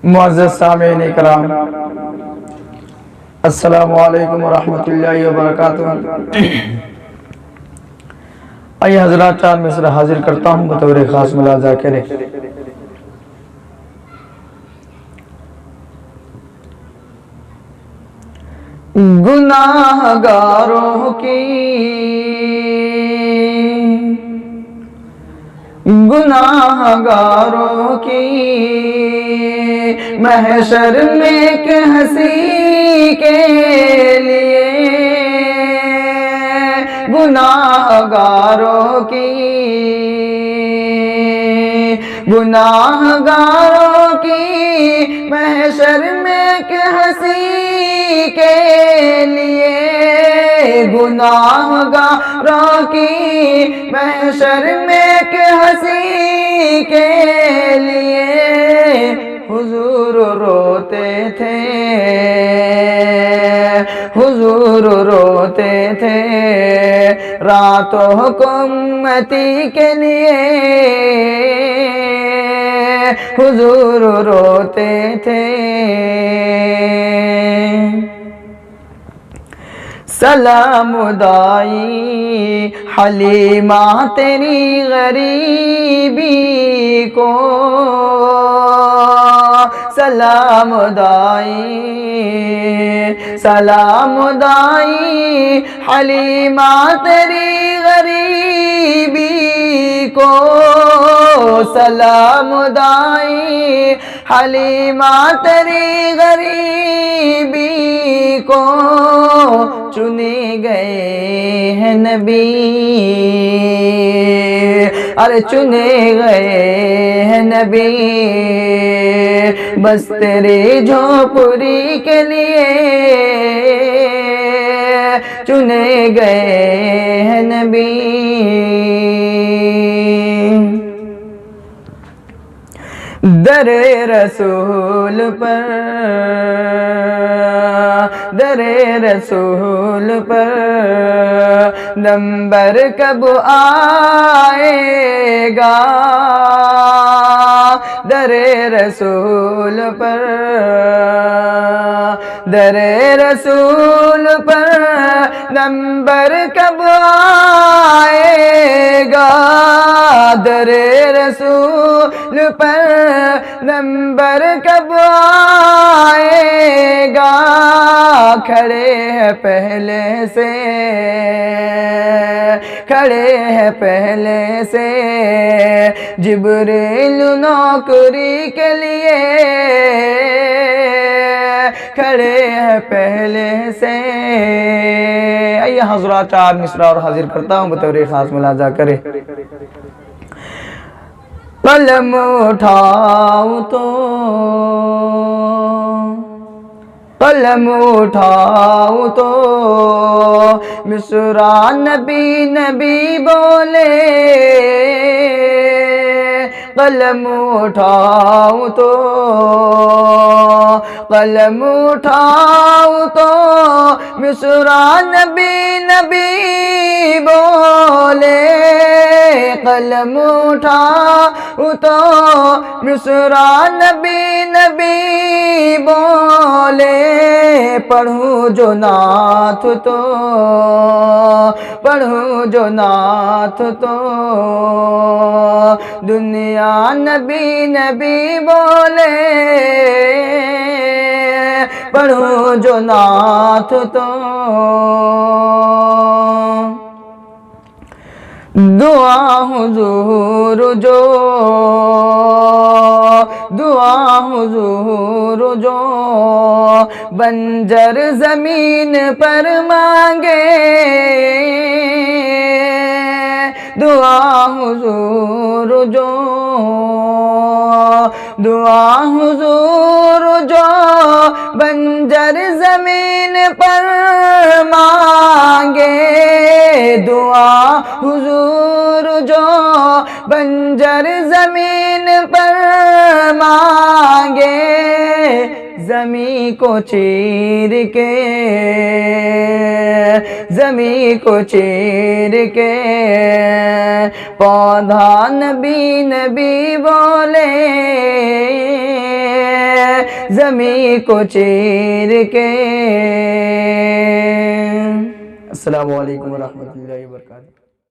معزز سامعین اکرام، السلام علیکم ورحمۃ اللہ وبرکاتہ۔ آئیے حضرات، چار مصرع حاضر کرتا ہوں بطور خاص ملاحظہ کرے۔ گناہگاروں کی محشر میں ایک ہنسی کے لیے، گناہگاروں کی محشر میں ایک ہنسی کے لیے، گناہگاروں کی محشر میں ایک ہنسی کے لیے حضور روتے تھے راتوں کو امتی کے لیے، حضور روتے تھے۔ سلام دائی حلیمہ تیری غریبی کو، سلام دائی حلیمہ تیری غریبی کو، سلام دائی حلیمہ تیری غریبی کو، چنے گئے ہیں نبی، ارے چنے گئے ہیں نبی، بس تیری جھوپڑی کے لیے، چنے گئے ہیں نبی۔ در رسول پر نمبر کب آئے گا، در رسول پر نمبر کب آئے گا، در رسول پر نمبر کب آئے گا، کھڑے ہیں پہلے سے جبریل نوکری کے لیے، کھڑے ہیں پہلے سے۔ آئیے حضرات، چار مصرع اور حاضر کرتا ہوں بطور خاص ملاحظہ کرے۔ قلم اٹھاؤ تو مصرع نبی نبی بولے، قلم اٹھاؤ تو مصرع نبی نبی بولے، قلم اٹھاؤ تو مصرع نبی نبی بولے، پڑھوں جو نعت تو دنیا نبی نبی بولے، پڑھوں جو نعت تو دعا حضور جو بنجر زمین پر مانگے، دعا حضور جو بنجر زمین پر مانگے، دعا حضور جو بنجر زمین پر مانگے، زمین کو چیر کے پودا نبی نبی بولے، زمین کو چیر کے۔ السلام علیکم ورحمۃ اللہ وبرکاتہ۔